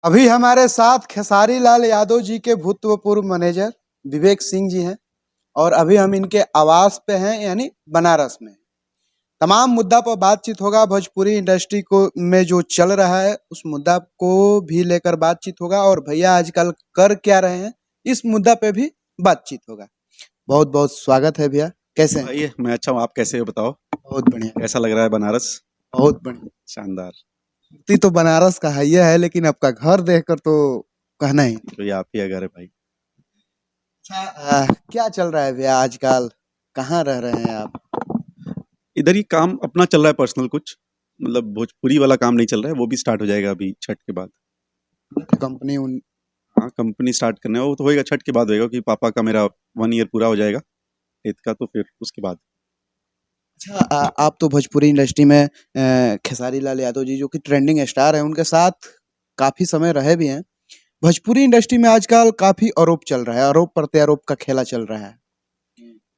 अभी हमारे साथ खेसारी लाल यादव जी के भूतपूर्व मैनेजर विवेक सिंह जी हैं और अभी हम इनके आवास पे हैं यानी बनारस में। तमाम मुद्दा पर बातचीत होगा, भोजपुरी इंडस्ट्री को में जो चल रहा है उस मुद्दा को भी लेकर बातचीत होगा और भैया आजकल कर क्या रहे हैं इस मुद्दा पे भी बातचीत होगा। बहुत बहुत स्वागत है भैया, कैसे हैं? भाई मैं अच्छा हूँ, आप कैसे हो बताओ? बहुत बढ़िया। कैसा लग रहा है बनारस? बहुत बढ़िया। शानदार। मूर्ति तो बनारस का है लेकिन आपका घर देखकर तो कहना ही। तो ये आप ही का घर है भाई। अच्छा, क्या चल रहा है भैया आजकल? कहाँ रह रहे हैं आप? इधर ही काम अपना चल रहा है, पर्सनल कुछ, मतलब भोजपुरी वाला काम नहीं चल रहा है, वो भी स्टार्ट हो जाएगा अभी छठ के बाद। कंपनी उन हाँ, कंपनी स्टार्ट करने है, वो तो होएगा छठ के बाद होएगा, क्योंकि पापा का मेरा 1 ईयर पूरा हो जाएगा ईद का, तो फिर उसके बाद। अच्छा, आप तो भोजपुरी इंडस्ट्री में खेसारी लाल यादव जी जो कि ट्रेंडिंग स्टार हैं उनके साथ काफी समय रहे भी हैं। भोजपुरी इंडस्ट्री में आजकल काफी आरोप चल रहा है, आरोप प्रत्यारोप का खेला चल रहा है।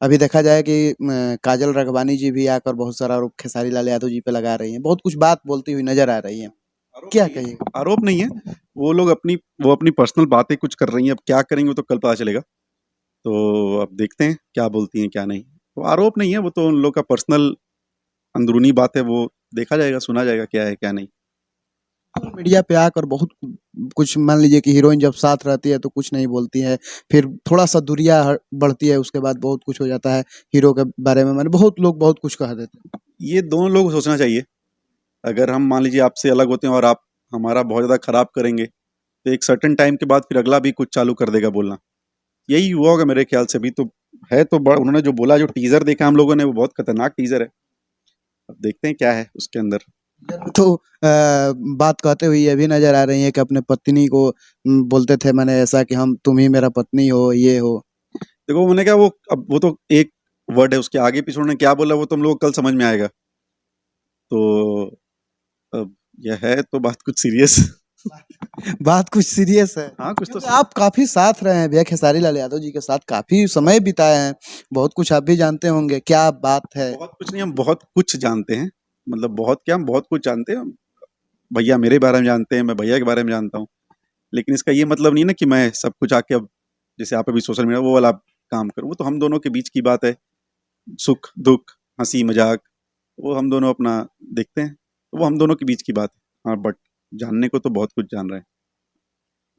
अभी देखा जाए कि काजल राघवानी जी भी आकर बहुत सारा आरोप खेसारी लाल यादव जी पे लगा रही हैं, बहुत कुछ बात बोलती हुई नजर आ रही हैं। आरोप क्या नहीं है, कहिएगा? आरोप नहीं है। वो अपनी पर्सनल बातें कुछ कर रही हैं, अब क्या करेंगे वो तो कल पता चलेगा। तो अब देखते हैं क्या बोलती हैं क्या नहीं। तो आरोप नहीं है, वो तो उन लोग का पर्सनल अंदरूनी बात है, वो देखा जाएगा, सुना जाएगा क्या है क्या नहीं। मीडिया पे आकर बहुत कुछ मान लीजिए कि हीरोइन जब साथ रहती है तो कुछ नहीं बोलती है, फिर थोड़ा-सा दूरियाँ बढ़ती है उसके बाद बहुत कुछ हो जाता है हीरो के बारे में, माने बहुत लोग बहुत कुछ कह देते हैं। ये दोनों लोग को सोचना चाहिए। अगर हम मान लीजिए आपसे अलग होते हैं और आप हमारा बहुत ज़्यादा खराब करेंगे, तो एक सर्टेन टाइम के बाद फिर अगला भी कुछ चालू कर देगा बोलना। यही हुआ होगा मेरे ख्याल से। अभी तो है, तो उन्होंने जो बोला, जो टीजर देखा हम लोगों ने, वो बहुत खतरनाक टीजर है। अब देखते हैं क्या है उसके अंदर। तो बात कहते हुए ये भी नज़र आ रही है कि अपने पत्नी को बोलते थे माने ऐसा कि हम तुम ही मेरा पत्नी हो, ये हो। देखो मैंने कहा, वो अब वो तो एक वर्ड है, उसके आगे पीछे उन्होंने क्या बोला वो तो हम लोग को कल समझ में आएगा। तो अब यह है तो बात कुछ सीरियस। बात कुछ सीरियस है। हाँ, कुछ तो क्योंकि आप काफ़ी साथ रहे हैं भैया खेसारी लाल यादव जी के साथ काफ़ी समय बिताए हैं, बहुत कुछ आप भी जानते होंगे, क्या बात है? बहुत कुछ नहीं, हम बहुत कुछ जानते हैं। मतलब बहुत क्या, हम बहुत कुछ जानते हैं। भैया मेरे बारे में जानते हैं, मैं भैया के बारे में जानता हूँ। लेकिन इसका ये मतलब नहीं ना कि मैं सब कुछ आके अब, जैसे आप अभी सोशल मीडिया वो वाला काम करूँ। वो तो हम दोनों के बीच की बात है। सुख दुख, हंसी मजाक, वो हम दोनों अपना देखते हैं। तो वो हम दोनों के बीच की बात है। हाँ, बट जानने को तो बहुत कुछ जान रहे हैं।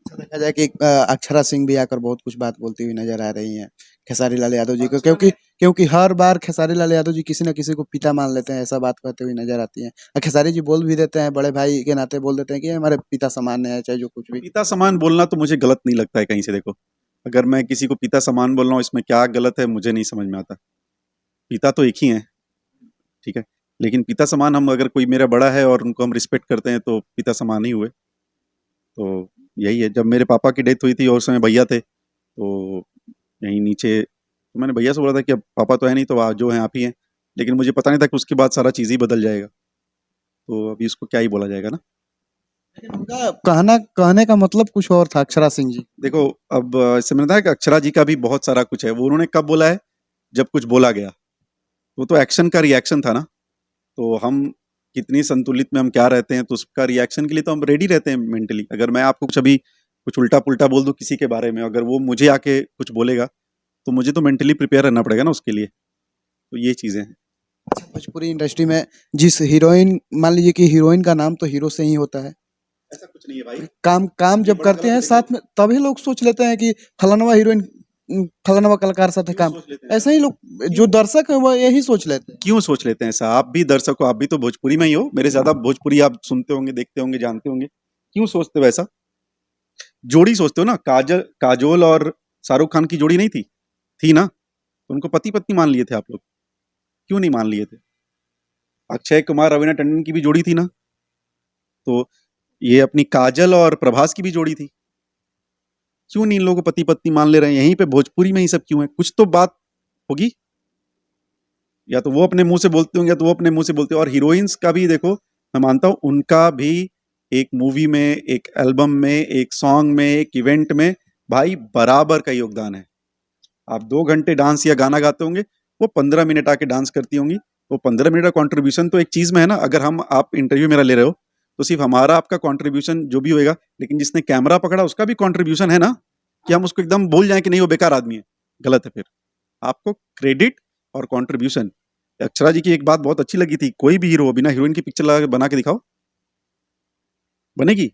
अच्छा, देखा जाए कि अक्षरा सिंह भी आकर बहुत कुछ बात बोलती हुई नजर आ रही हैं खेसारी लाल यादव जी को, क्योंकि क्योंकि हर बार खेसारी लाल यादव जी किसी न किसी को पिता मान लेते हैं, ऐसा बात कहते हुए नजर आती हैं। खेसारी जी बोल भी देते हैं, बड़े भाई के नाते बोल देते हैं कि ये हमारे पिता समान है, चाहे जो कुछ भी। पिता समान बोलना तो मुझे गलत नहीं लगता है कहीं से। देखो, अगर मैं किसी को पिता समान बोल रहा हूँ, इसमें क्या गलत है मुझे नहीं समझ में आता। पिता तो एक ही है, ठीक है। लेकिन पिता समान, हम अगर कोई मेरा बड़ा है और उनको हम रिस्पेक्ट करते हैं तो पिता समान ही हुए। तो यही है। जब मेरे पापा की डेथ हुई थी और उस समय भैया थे, तो यहीं नीचे, तो मैंने भैया से बोला था कि अब पापा तो है नहीं, तो जो है आप ही हैं। लेकिन मुझे पता नहीं था कि उसके बाद सारा चीज़ ही बदल जाएगा। तो अभी इसको क्या ही बोला जाएगा ना। लेकिन उनका कहने का मतलब कुछ और था, अक्षरा सिंह जी। देखो, अब इससे मैंने बताया कि अक्षरा जी का भी बहुत सारा कुछ है। वो उन्होंने कब बोला है? जब कुछ बोला गया। वो तो एक्शन का रिएक्शन था ना। तो हम कितनी संतुलित में हम क्या रहते हैं, तो उसका रिएक्शन के लिए तो हम रेडी रहते हैं मेंटली। अगर मैं आपको कुछ अभी कुछ उल्टा पुल्टा बोल दूं किसी के बारे में, अगर वो मुझे आके कुछ बोलेगा, तो मुझे तो मेंटली प्रिपेयर रहना पड़ेगा ना उसके लिए। तो ये चीज़ें हैं। अच्छा, भोजपुरी इंडस्ट्री में जिस हीरोइन, मान लीजिए कि हीरोइन का नाम तो हीरो से ही होता है। ऐसा कुछ नहीं है भाई। काम काम ये जब बड़ा करते गलत हैं है। देखो, साथ में तभी लोग सोच लेते हैं कि फलानवा हीरोइन फलानवा कलाकार साथ है क्यों काम। सोच लेते हैं ऐसा? ऐसे ही लोग जो क्यों दर्शक है वो यही सोच लेते हैं। क्यों सोच लेते हैं ऐसा? आप भी दर्शक हो, आप भी तो भोजपुरी में ही हो, मेरे ज्यादा भोजपुरी आप सुनते होंगे, देखते होंगे, जानते होंगे। क्यों सोचते हो ऐसा? जोड़ी सोचते हो ना। काजोल और शाहरुख खान की जोड़ी नहीं थी? थी ना? तो उनको पति पत्नी मान लिए थे आप लोग। क्यों नहीं मान लिए थे? अक्षय कुमार रवीना टंडन की भी जोड़ी थी ना। तो ये अपनी काजल और प्रभास की भी जोड़ी थी। क्यों नहीं इन लोगों को पति पत्नी मान ले रहे हैं? यहीं पे भोजपुरी में ही सब क्यों है? कुछ तो बात होगी। या तो वो अपने मुंह से बोलते होंगे, या तो वो अपने मुंह से बोलते हो। और हीरोइंस का भी देखो, मैं मानता हूं उनका भी एक मूवी में, एक एल्बम में, एक सॉन्ग में, एक इवेंट में भाई बराबर का योगदान है। आप 2 घंटे डांस या गाना गाते होंगे, वो 15 मिनट आके डांस करती होंगी। वो 15 मिनट का कॉन्ट्रीब्यूशन तो एक चीज में है ना। अगर हम आप इंटरव्यू मेरा ले रहे हो, तो सिर्फ हमारा आपका कंट्रीब्यूशन जो भी होएगा, लेकिन जिसने कैमरा पकड़ा उसका भी कंट्रीब्यूशन है ना, कि हम उसको एकदम भूल जाएं कि नहीं वो बेकार आदमी है, गलत है फिर। आपको क्रेडिट और कंट्रीब्यूशन। अक्षरा जी की एक बात बहुत अच्छी लगी थी, कोई भी हीरो बिना हीरोइन की पिक्चर लगा के बना के दिखाओ, बनेगी?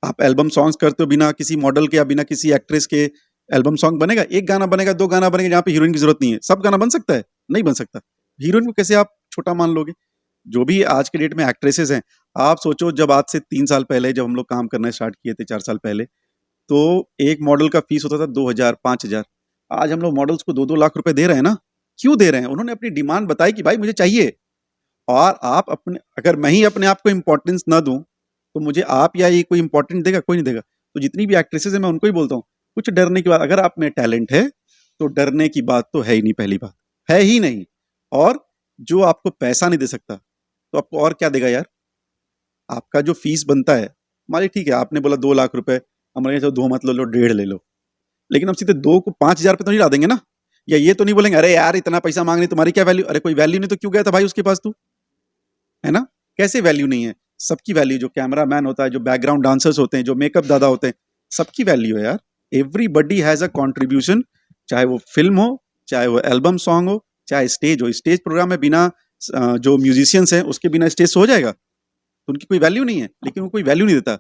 आप एल्बम सॉन्ग्स करते हो बिना किसी मॉडल के या बिना किसी एक्ट्रेस के, एल्बम सॉन्ग बनेगा? एक गाना बनेगा, 2 गाना बनेगा जहाँ पे हीरोइन की जरूरत नहीं है। सब गाना बन सकता है? नहीं बन सकता। हीरोइन को कैसे आप छोटा मान लोगे? जो भी आज के डेट में एक्ट्रेसेस हैं, आप सोचो जब आज से 3 साल पहले जब हम लोग काम करना स्टार्ट किए थे, 4 साल पहले, तो एक मॉडल का फीस होता था 2000, 5000। आज हम लोग मॉडल्स को 2-2 लाख रुपए दे रहे हैं ना। क्यों दे रहे हैं? उन्होंने अपनी डिमांड बताई कि भाई मुझे चाहिए। और आप अपने, अगर मैं ही अपने आप को इम्पोर्टेंस ना दूं, तो मुझे आप या ये कोई इम्पोर्टेंस देगा? कोई नहीं देगा। तो जितनी भी एक्ट्रेसेस हैं मैं उनको ही बोलता हूँ, कुछ डरने की बात, अगर आप में टैलेंट है तो डरने की बात तो है ही नहीं, पहली बात है ही नहीं। और जो आपको पैसा नहीं दे सकता तो आपको और क्या देगा यार? आपका जो फीस बनता है, मान लीजिए ठीक है आपने बोला 2 लाख रुपए, हमारे यहाँ 2 मत ले लो, 1.5 ले लो, लेकिन हम सीधे 2 को 5000 पे तो नहीं ला देंगे ना। या ये तो नहीं बोलेंगे अरे यार इतना पैसा मांग रही, तुम्हारी क्या वैल्यू? अरे कोई वैल्यू नहीं तो क्यों गया था भाई उसके पास तू, है ना? कैसे वैल्यू नहीं है? सबकी वैल्यू, जो कैमरा मैन होता है, जो बैकग्राउंड डांसर्स होते हैं, जो मेकअप दादा होते हैं, सबकी वैल्यू है यार। एवरीबडी हैज अ कॉन्ट्रीब्यूशन, चाहे वो फिल्म हो, चाहे वो एल्बम सॉन्ग हो, चाहे स्टेज हो। स्टेज प्रोग्राम में बिना जो म्यूजिशियंस हैं उसके बिना स्टेज हो जाएगा? तो उनकी कोई वैल्यू नहीं है, लेकिन वो कोई वैल्यू नहीं देता।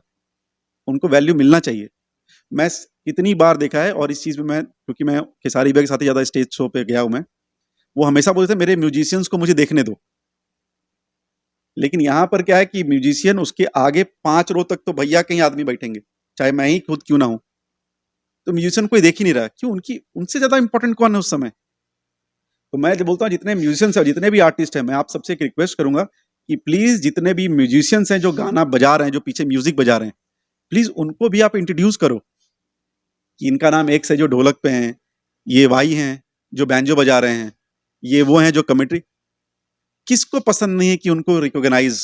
उनको वैल्यू मिलना चाहिए। मैं कितनी बार देखा है, और इस चीज में मैं, क्योंकि मैं खेसारी भैया के साथ ही ज्यादा स्टेज शो पे गया हूं मैं, वो हमेशा बोलते थे मेरे म्यूजिशियंस को मुझे देखने दो। लेकिन यहाँ पर क्या है कि म्यूजिशियन, उसके आगे 5 रो तक तो भैया कहीं आदमी बैठेंगे, चाहे मैं ही खुद क्यों ना हूं, तो म्यूजिशियन कोई देख ही नहीं रहा। क्यों? उनकी, उनसे ज्यादा इंपॉर्टेंट कौन है उस समय? तो मैं जो बोलता हूँ, जितने म्यूजिशियंस हैं, जितने भी आर्टिस्ट हैं, मैं आप सबसे एक रिक्वेस्ट करूंगा कि प्लीज जितने भी म्यूजिशियंस हैं जो गाना बजा रहे हैं, जो पीछे म्यूजिक बजा रहे हैं, प्लीज उनको भी आप इंट्रोड्यूस करो कि इनका नाम एक्स है जो ढोलक पे हैं, ये वाई हैं जो बैंजो बजा रहे हैं, ये वो हैं जो कमेंट्री। किसको पसंद नहीं है कि उनको रिकॉग्नाइज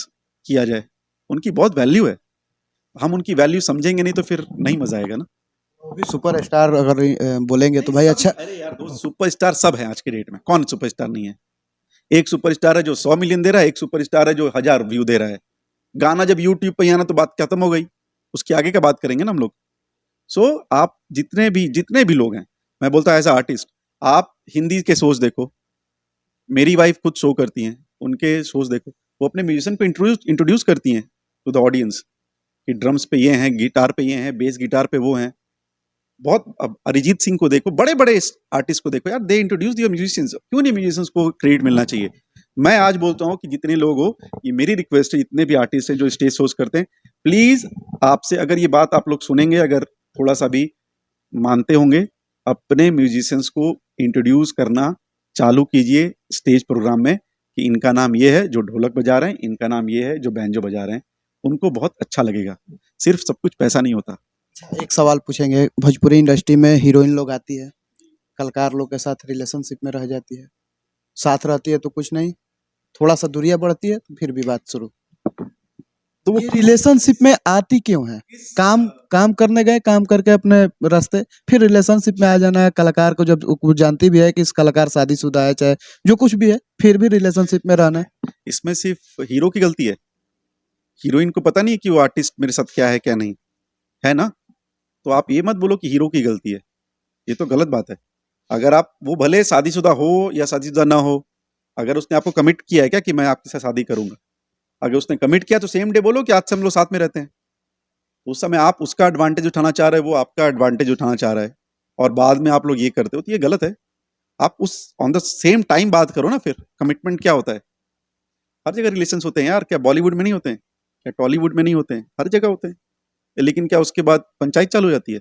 किया जाए? उनकी बहुत वैल्यू है। हम उनकी वैल्यू समझेंगे नहीं तो फिर नहीं मजा आएगा ना। वो भी सुपरस्टार अगर बोलेंगे तो भाई अच्छा। अरे यार दोस्त, सुपरस्टार सब है आज के डेट में, कौन सुपरस्टार नहीं है? एक सुपरस्टार है जो 100 मिलियन दे रहा है, एक सुपरस्टार है जो 1000 व्यू दे रहा है। गाना जब यूट्यूब पे आना तो बात खत्म हो गई, उसके आगे का बात करेंगे ना हम लोग। सो आप जितने भी लोग हैं, मैं बोलता हूँ एज आर्टिस्ट, आप हिंदी के शोज देखो। मेरी वाइफ खुद शो करती हैं, उनके शोज देखो, वो अपने म्यूजिशियन को इंट्रोड्यूस करती हैं टू द ऑडियंस कि ड्रम्स पे ये हैं, गिटार पे ये हैं, बेस गिटार पे वो हैं। बहुत, अब अरिजीत सिंह को देखो, बड़े बड़े आर्टिस्ट को देखो यार, दे इंट्रोड्यूस योर म्यूजिशियंस। क्यों नहीं म्यूजिशियंस को क्रेडिट मिलना चाहिए? मैं आज बोलता हूँ कि जितने लोग हो, ये मेरी रिक्वेस्ट है, जितने भी आर्टिस्ट हैं जो स्टेज शोज करते हैं, प्लीज आपसे अगर ये बात आप लोग सुनेंगे, अगर थोड़ा सा भी मानते होंगे, अपने म्यूजिशियंस को इंट्रोड्यूस करना चालू कीजिए स्टेज प्रोग्राम में कि इनका नाम ये है जो ढोलक बजा रहे हैं, इनका नाम ये है जो बैंजो बजा रहे हैं। उनको बहुत अच्छा लगेगा। सिर्फ सब कुछ पैसा नहीं होता। एक सवाल पूछेंगे, भोजपुरी इंडस्ट्री में हीरोइन लोग आती है, कलाकार लोग के साथ रिलेशनशिप में रह जाती है, साथ रहती है तो कुछ नहीं, थोड़ा सा दूरियां बढ़ती है तो फिर भी बात शुरू। तो वो रिलेशनशिप में आती क्यों है? काम काम करने गए, काम करके अपने रास्ते, फिर रिलेशनशिप में आ जाना है। कलाकार को जब वो जानती भी है कि इस कलाकार शादीशुदा है, चाहे जो कुछ भी है, फिर भी रिलेशनशिप में रहना है। इसमें सिर्फ हीरो की गलती है? हीरोइन को पता नहीं है कि वो आर्टिस्ट मेरे साथ क्या है क्या नहीं है ना? तो आप ये मत बोलो कि हीरो की गलती है, ये तो गलत बात है। अगर आप, वो भले शादीशुदा हो या शादीशुदा ना हो, अगर उसने आपको कमिट किया है क्या कि मैं आपके साथ शादी करूंगा, अगर उसने कमिट किया तो सेम डे बोलो कि आज से हम लोग साथ में रहते हैं। उस समय आप उसका एडवांटेज उठाना चाह रहे हो, वो आपका एडवांटेज उठाना चाह रहा है, और बाद में आप लोग ये करते हो, तो ये गलत है। आप उस ऑन द सेम टाइम बात करो ना। फिर कमिटमेंट क्या होता है? हर जगह रिलेशंस होते हैं यार, क्या बॉलीवुड में नहीं होते हैं? क्या टॉलीवुड में नहीं होते हैं? हर जगह होते हैं। लेकिन क्या उसके बाद पंचायत चालू हो जाती है?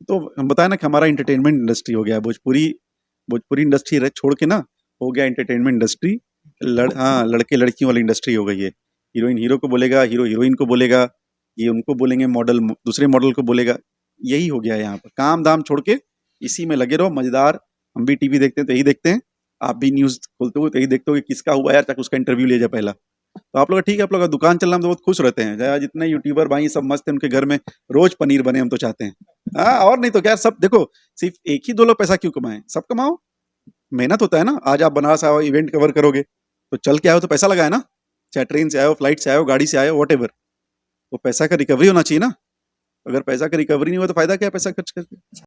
तो हम बताया ना कि हमारा इंटरटेनमेंट इंडस्ट्री हो गया है। भोजपुरी इंडस्ट्री छोड़ के ना, हो गया एंटरटेनमेंट इंडस्ट्री। हाँ, लड़के लड़कियों वाली इंडस्ट्री हो गई है। हीरोइन हीरो को बोलेगा, हीरो हीरोइन को बोलेगा, ये उनको बोलेंगे, मॉडल दूसरे मॉडल को बोलेगा। यही हो गया है यहाँ पर। काम दाम छोड़ के इसी में लगे रहो, मजेदार। हम भी टीवी देखते हैं तो यही देखते हैं, आप भी न्यूज खोलते हो तो यही देखते हो कि किसका हुआ यार, ताकि उसका इंटरव्यू ले जाए पहला। तो आप लोग ठीक है, आप लोग का दुकान चल रहा, हम तो बहुत खुश रहते हैं। यार जितने यूट्यूबर भाई सब मस्त हैं, उनके घर में रोज पनीर बने, हम तो चाहते हैं। हाँ, और नहीं तो क्या, सब देखो, सिर्फ एक ही 2 लोग पैसा क्यों कमाएं? सब कमाओ, मेहनत होता है ना। आज आप बनारस आओ, इवेंट कवर करोगे तो चल के आओ तो पैसा लगा है ना, चाहे ट्रेन से आयो, फ्लाइट से आयो, गाड़ी से आयो, वॉट एवर। वो पैसा का रिकवरी होना चाहिए ना। अगर पैसा का रिकवरी नहीं हुआ तो फायदा क्या है पैसा खर्च करके।